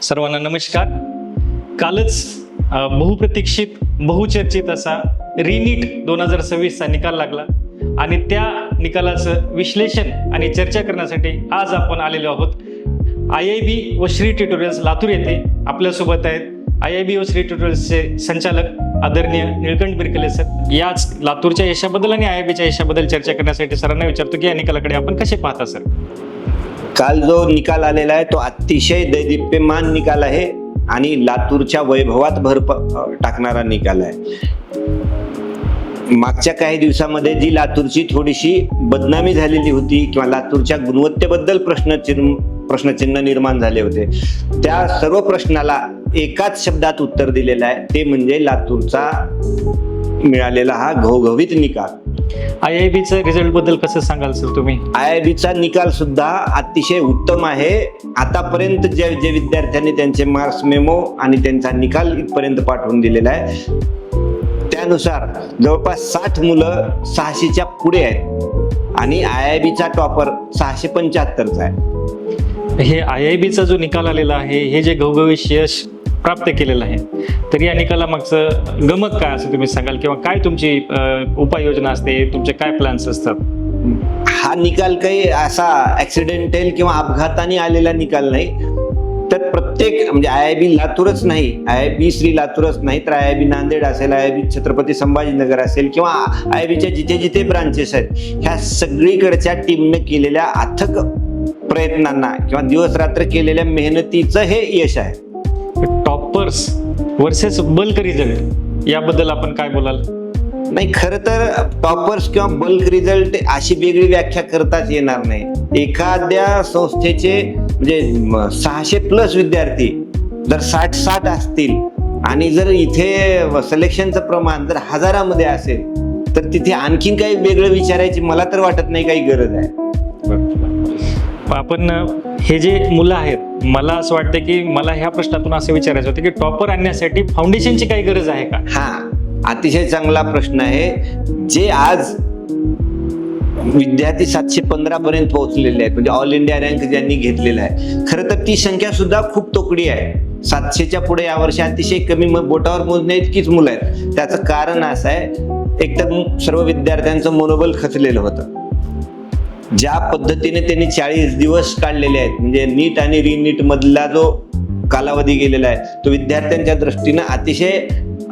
सर्वांना नमस्कार. कालच बहुप्रतीक्षित बहुचर्चित असा रिनीट 2026चा निकाल लागला आणि त्या निकालाचं विश्लेषण आणि चर्चा करण्यासाठी आज आपण आलेलो आहोत IIB व श्री ट्युटोरियल्स लातूर येथे. आपल्यासोबत आहेत IIB व श्री ट्युटोरियल्सचे संचालक आदरणीय निळकंठ बिरकले सर. याच लातूरच्या यशाबद्दल आणि IIBच्या यशाबद्दल चर्चा करण्यासाठी सरांना विचारतो की या निकालाकडे आपण कसे पाहता सर? काल जो निकाल आलेला आहे तो अतिशय दैदिप्यमान निकाल आहे आणि लातूरच्या वैभवात भर टाकणारा निकाल आहे. मागच्या काही दिवसामध्ये जी लातूरची थोडीशी बदनामी झालेली होती किंवा लातूरच्या गुणवत्तेबद्दल प्रश्नचिन्ह निर्माण झाले होते, त्या सर्व प्रश्नाला एकाच शब्दात उत्तर दिलेलं आहे, ते म्हणजे लातूरचा मिळालेला हा घवघवीत निकाल. IIBच्या रिझल्ट बद्दल कसं सांगाल सर तुम्ही? IIBचा निकाल सुद्धा अतिशय उत्तम आहे. आतापर्यंत जे विद्यार्थ्यांनी त्यांचे मार्क्स मेमो आणि त्यांचा निकाल इथपर्यंत पाठवून दिलेला आहे त्यानुसार जवळपास 60 मुलं 600च्या पुढे आहेत आणि IIBचा टॉपर 675चा आहे. हे IIBचा जो निकाल आलेला आहे, हे जे घवघवीत यश प्राप्त केलेलं आहे, तर या निकालामागचं गमक काय असं तुम्ही सांगाल किंवा काय तुमची उपाययोजना असते, तुमचे काय प्लॅन्स असतात? हा निकाल काही असा ऍक्सिडेंटल किंवा अपघाताने आलेला निकाल नाही, तर प्रत्येक म्हणजे IIB लातूरच नाही, IIB श्री लातूरच नाही, तर IIB नांदेड असेल, IIB छत्रपती संभाजीनगर असेल किंवा IIBच्या जिथे जिथे ब्रांचेस आहेत, ह्या सगळीकडच्या टीमने केलेल्या अथक प्रयत्नांना किंवा दिवस रात्र केलेल्या मेहनतीचं हे यश आहे. टॉपर्स वर्सेस बल्क रिझल्ट याबद्दल आपण काय बोलाल? नाही, खरं तर टॉपर्स किंवा बल्क रिझल्ट अशी वेगळी व्याख्या करताच येणार नाही. एखाद्या संस्थेचे म्हणजे 600+ विद्यार्थी जर 60 असतील आणि जर इथे सिलेक्शनचं प्रमाण जर हजारामध्ये असेल, तर तिथे आणखीन काही वेगळं विचारायची मला तर वाटत नाही काही गरज आहे. आपण हे जे मुलं आहेत, मला असं वाटतं की मला ह्या प्रश्नातून असं विचारायचं होतं की टॉपर आणण्यासाठी फाउंडेशनची काही गरज आहे का? हा अतिशय चांगला प्रश्न आहे. जे आज विद्यार्थी 715 पर्यंत पोहोचलेले आहेत, म्हणजे ऑल इंडिया रँक ज्यांनी घेतलेला आहे, खरं तर ती संख्या सुद्धा खूप तोकडी आहे. 700च्या पुढे यावर्षी अतिशय कमी बोटावर मोजण्या इतकीच मुलं आहेत. त्याचं कारण असं आहे, एकतर सर्व विद्यार्थ्यांचं मनोबल खचलेलं होतं. ज्या पद्धतीने त्यांनी 40 दिवस काढलेले आहेत, म्हणजे नीट आणि रिनीट मधला जो कालावधी गेलेला आहे, तो विद्यार्थ्यांच्या दृष्टीनं अतिशय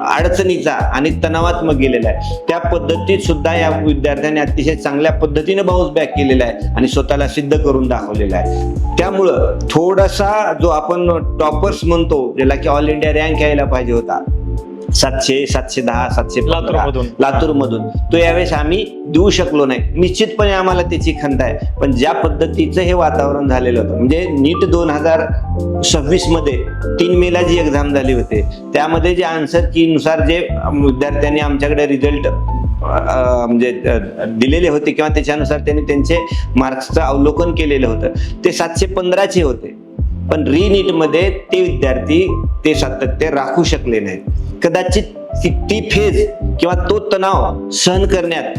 अडचणीचा आणि तणावात्मक गेलेला आहे. त्या पद्धतीत सुद्धा या विद्यार्थ्यांनी अतिशय चांगल्या पद्धतीने बाउन्स बॅक केलेला आहे आणि स्वतःला सिद्ध करून दाखवलेला आहे. त्यामुळं थोडासा जो आपण टॉपर्स म्हणतो, ज्याला की ऑल इंडिया रँक यायला पाहिजे होता 700, 710, 715 लातूरमधून, तो यावेळेस आम्ही देऊ शकलो नाही. निश्चितपणे आम्हाला त्याची खंत आहे. पण ज्या पद्धतीचं हे वातावरण झालेलं होतं, म्हणजे नीट 2026 मध्ये 3 मेला जी एक्झाम झाली होते, त्यामध्ये जे आन्सर की नुसार जे विद्यार्थ्यांनी आमच्याकडे रिझल्ट म्हणजे दिलेले होते किंवा त्याच्यानुसार त्यांनी त्यांचे मार्क्सचं अवलोकन केलेलं होतं, ते 715चे होते. पण रिनीट मध्ये ते विद्यार्थी ते सातत्य राखू शकले नाहीत. कदाचित ती फेज किंवा तो तणाव सहन करण्यात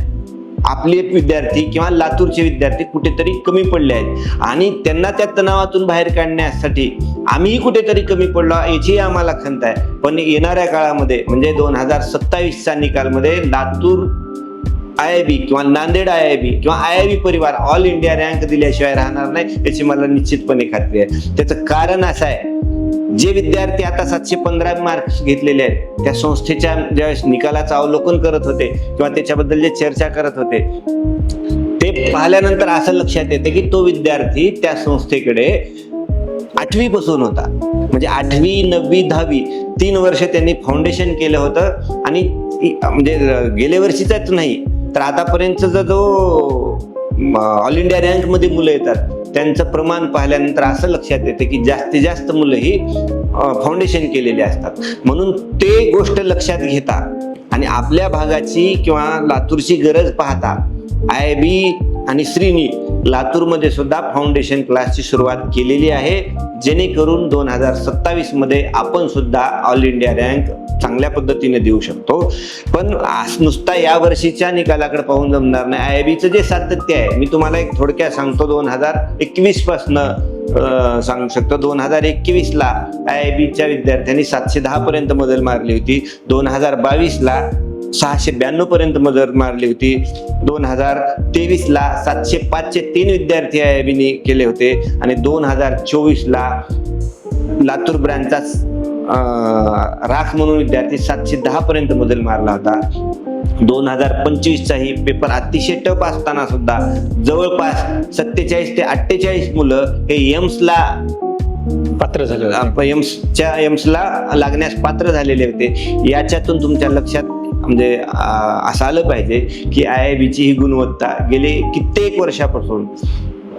आपले विद्यार्थी किंवा लातूरचे विद्यार्थी कुठेतरी कमी पडले आहेत आणि त्यांना त्या तणावातून बाहेर काढण्यासाठी आम्हीही कुठेतरी कमी पडलो याची आम्हाला खंत आहे. पण येणाऱ्या काळामध्ये म्हणजे 2027चा निकालमध्ये लातूर IIB किंवा नांदेड IIB किंवा IIB परिवार ऑल इंडिया रँक दिल्याशिवाय राहणार नाही, याची मला निश्चितपणे खात्री आहे. त्याचं कारण असं आहे, जे विद्यार्थी आता 715 मार्क्स घेतलेले आहेत, त्या संस्थेच्या ज्यावेळेस निकालाचं अवलोकन करत होते किंवा त्याच्याबद्दल जे चर्चा करत होते, ते पाहिल्यानंतर असं लक्षात येते की तो विद्यार्थी त्या संस्थेकडे 8वी पासून होता. म्हणजे 8वी, 9वी, 10वी 3 वर्ष त्यांनी फाउंडेशन केलं होतं आणि म्हणजे गेल्या वर्षीचाच नाही तर आतापर्यंतचा जो ऑल इंडिया रँक मध्ये मुलं येतात त्यांचं प्रमाण पाहिल्यानंतर असं लक्षात येते की जास्तीत जास्त मुलं ही फाउंडेशन केलेली असतात. म्हणून ते गोष्ट लक्षात घेता आणि आपल्या भागाची किंवा लातूरची गरज पाहता IIB आणि श्रीनी लातूरमध्ये सुद्धा फाउंडेशन क्लासची सुरुवात केलेली आहे, जेणेकरून 2027 मध्ये आपण सुद्धा ऑल इंडिया रँक चांगल्या पद्धतीने देऊ शकतो. पण नुसता या वर्षीच्या निकालाकडे पाहून जमणार नाही. IIBचं जे सातत्य आहे, मी तुम्हाला एक थोडक्यात सांगतो, 2021 पासून सांगू शकतो. 2021ला IIB-च्या विद्यार्थ्यांनी 710 पर्यंत मजल मारली होती. 2022ला 692 पर्यंत मजल मारली होती. 2023ला 705चे 3 विद्यार्थी IIB-ने केले होते आणि 2024ला लातूर ब्रँचचा राख म्हणून विद्यार्थी 710 पर्यंत मजल मारला होता. 2025चा ही पेपर अतिशय टफ असताना सुद्धा जवळपास 47 ते 48 मुलं हे एम्सला पात्र झाले, एम्सला लागण्यास पात्र झालेले होते. याच्यातून तुमच्या लक्षात म्हणजे असं आलं पाहिजे की IIB-ची ही गुणवत्ता गेले कित्येक वर्षापासून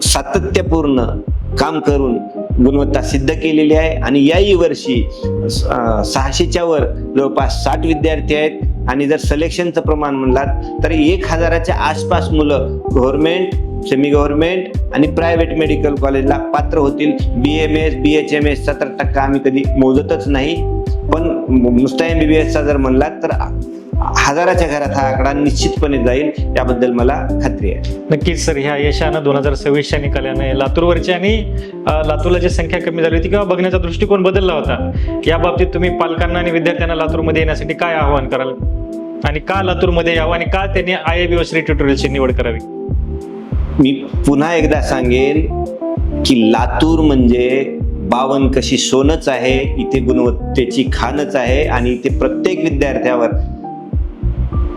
सातत्यपूर्ण काम करून गुणवत्ता सिद्ध केलेली आहे. आणि याही वर्षी 600च्या वर जवळपास 60 विद्यार्थी आहेत. आणि जर सिलेक्शनचं प्रमाण म्हणलात तर 1000च्या आसपास मुलं गव्हर्नमेंट, सेमी गव्हर्नमेंट आणि प्रायव्हेट मेडिकल कॉलेजला पात्र होतील. BMS, BHMS 70% आम्ही कधी मोजतच नाही, पण नुसता MBBSचा जर म्हणलात तर 1000च्या घरात हा आकडा निश्चितपणे जाईल, याबद्दल मला खात्री आहे. नक्कीच सर, ह्या यशानं 2026च्या निकालाने लातूरवरची आणि लातूरला जी संख्या कमी झाली होती किंवा बघण्याचा दृष्टिकोन बदलला होता, या बाबतीत तुम्ही पालकांना आणि विद्यार्थ्यांना लातूरमध्ये येण्यासाठी काय आवाहन कराल आणि का लातूरमध्ये यावं आणि का त्यांनी IIB व श्री ट्युटोरियलची निवड करावी? मी पुन्हा एकदा सांगेन की लातूर म्हणजे 52 कशी सोनच आहे. इथे गुणवत्तेची खाणच आहे आणि इथे प्रत्येक विद्यार्थ्यावर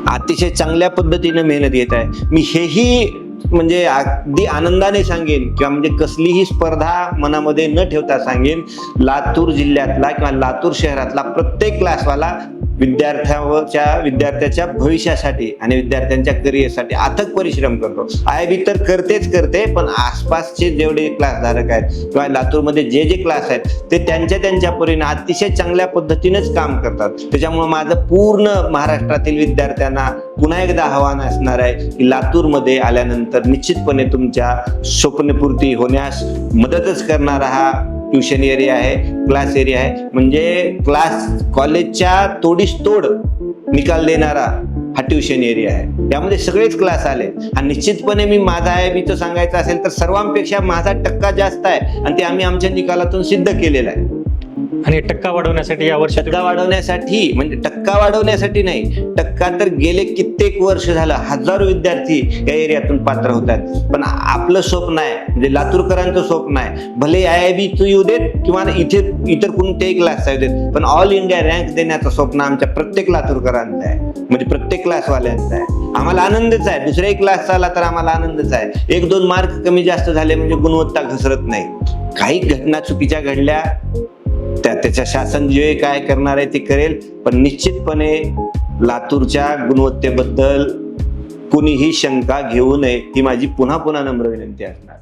अतिशय चांगल्या पद्धतीने मेहनत घेत आहे. मी हेही म्हणजे अगदी आनंदाने सांगेन किंवा म्हणजे कसलीही स्पर्धा मनामध्ये न ठेवता सांगेन, लातूर जिल्ह्यातला किंवा लातूर शहरातला प्रत्येक क्लासवाला विद्यार्थ्याच्या भविष्यासाठी आणि विद्यार्थ्यांच्या करिअरसाठी अथक परिश्रम करतो. IIB तर करते, पण आसपासचे जेवढे क्लास धारक आहेत किंवा लातूरमध्ये जे क्लास आहेत ते त्यांच्या परीने अतिशय चांगल्या पद्धतीनेच काम करतात. त्याच्यामुळे माझं पूर्ण महाराष्ट्रातील विद्यार्थ्यांना पुन्हा एकदा आव्हान असणार आहे की लातूरमध्ये आल्यानंतर निश्चितपणे तुमच्या स्वप्नपूर्ती होण्यास मदतच करणारा हा ट्युशन एरिया आहे, क्लास एरिया आहे. म्हणजे कॉलेजच्या तोडीस तोड निकाल देणारा हा ट्युशन एरिया आहे. यामध्ये सगळेच क्लास आले आणि निश्चितपणे मी माझा IIB सांगायचं असेल तर सर्वांपेक्षा माझा टक्का जास्त आहे आणि ते आम्ही आमच्या निकालातून सिद्ध केलेला आहे. आणि टक्का वाढवण्यासाठी या वर्षी टक्का वाढवण्यासाठी म्हणजे टक्का वाढवण्यासाठी नाही, टक्का तर गेले कित्येक वर्ष झालं हजारो विद्यार्थी या एरियातून पात्र होतात. पण आपलं स्वप्न आहे म्हणजे लातूरकरांचं स्वप्न आहे, भले IIB येऊ देत किंवा इतर कोणत्याही क्लासचा येऊ देत, पण ऑल इंडिया रँक देण्याचं स्वप्न आमच्या प्रत्येक लातूरकरांचं आहे, म्हणजे प्रत्येक क्लासवाल्यांचं आहे. आम्हाला आनंदच आहे. दुसऱ्याही क्लास आला तर आम्हाला आनंदच आहे. 1-2 मार्क कमी जास्त झाले म्हणजे गुणवत्ता घसरत नाही. काही घटना चुकीच्या घडल्या त्याच्या शासन जे काय करणार आहे ते करेल, पण निश्चितपणे लातूरच्या गुणवत्तेबद्दल कुणीही शंका घेऊ नये ही माझी पुन्हा नम्र विनंती असणार.